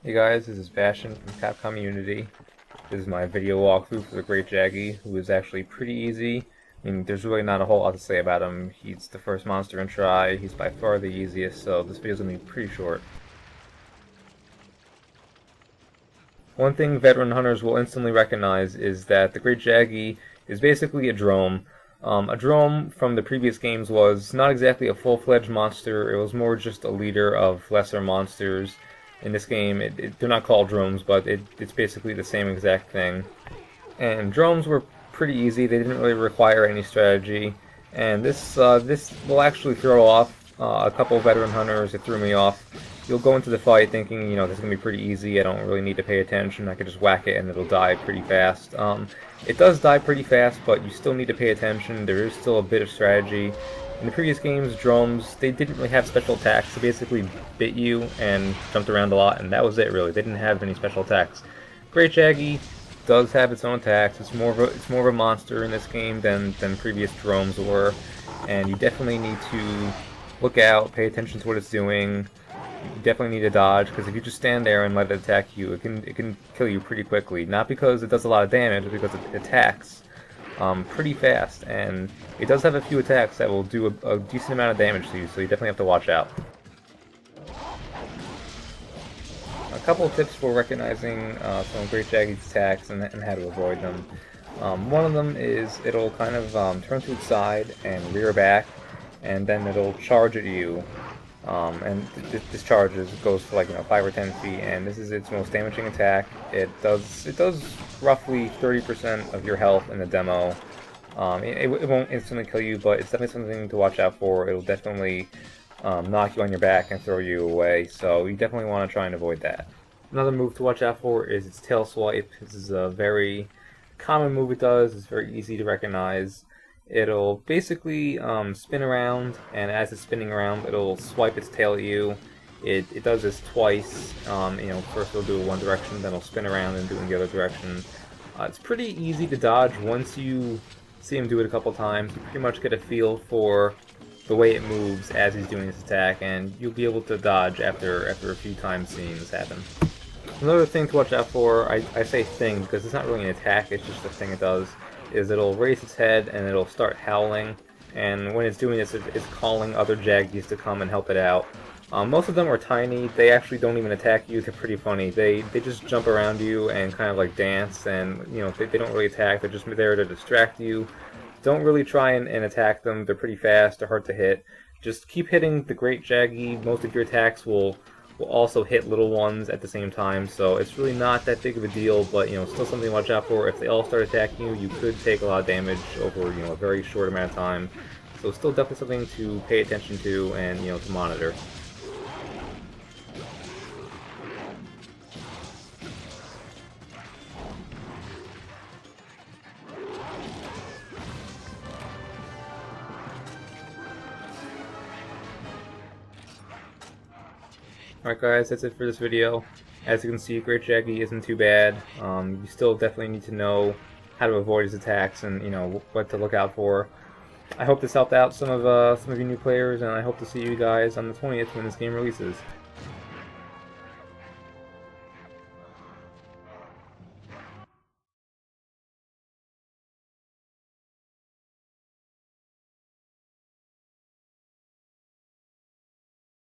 Hey guys, this is Bastion from Capcom Unity. This is my video walkthrough for the Great Jaggi, who is actually pretty easy. I mean, there's really not a whole lot to say about him. He's the first monster in Try, he's by far the easiest, so this video is going to be pretty short. One thing veteran hunters will instantly recognize is that the Great Jaggi is basically a drome. A drome from the previous games was not exactly a full-fledged monster, it was more just a leader of lesser monsters. In this game, they're not called drones, but it's basically the same exact thing. And drones were pretty easy, they didn't really require any strategy. And this will actually throw off a couple veteran hunters. It threw me off. You'll go into the fight thinking, you know, this is going to be pretty easy, I don't really need to pay attention, I could just whack it and it'll die pretty fast. It does die pretty fast, but you still need to pay attention, there is still a bit of strategy. In the previous games, drones, they didn't really have special attacks, they basically bit you and jumped around a lot, and that was it really, they didn't have any special attacks. Great Jaggi does have its own attacks, it's more of a monster in this game than previous drones were, and you definitely need to look out, pay attention to what it's doing. You definitely need to dodge, because if you just stand there and let it attack you, it can kill you pretty quickly. Not because it does a lot of damage, but because it attacks pretty fast, and it does have a few attacks that will do a decent amount of damage to you, so you definitely have to watch out. A couple of tips for recognizing some of Great Jaggi's attacks and how to avoid them. One of them is it'll kind of turn to its side and rear back, and then it'll charge at you. This charge goes for like 5 or 10 feet, and this is its most damaging attack. It does roughly 30% of your health in the demo. It won't instantly kill you, but it's definitely something to watch out for. It'll definitely knock you on your back and throw you away, so you definitely want to try and avoid that. Another move to watch out for is its tail swipe. This is a very common move it does. It's very easy to recognize. It'll basically spin around, and as it's spinning around, it'll swipe its tail at you. It does this twice. First it'll do it one direction, then it'll spin around and do it in the other direction. It's pretty easy to dodge once you see him do it a couple times. You pretty much get a feel for the way it moves as he's doing this attack, and you'll be able to dodge after a few times seeing this happen. Another thing to watch out for, I say thing because it's not really an attack, it's just a thing it does, is it'll raise its head and it'll start howling, and when it's doing this, it's calling other Jaggis to come and help it out. Most of them are tiny, they actually don't even attack you, they're pretty funny. They just jump around you and kind of like dance, and they don't really attack, they're just there to distract you. Don't really try and attack them, they're pretty fast, they're hard to hit. Just keep hitting the Great Jaggi, most of your attacks will also hit little ones at the same time, so it's really not that big of a deal, but still something to watch out for. If they all start attacking you, you could take a lot of damage over a very short amount of time. So still definitely something to pay attention to and to monitor. Alright guys, that's it for this video. As you can see, Great Jaggi isn't too bad. You still definitely need to know how to avoid his attacks and what to look out for. I hope this helped out some of you new players, and I hope to see you guys on the 20th when this game releases.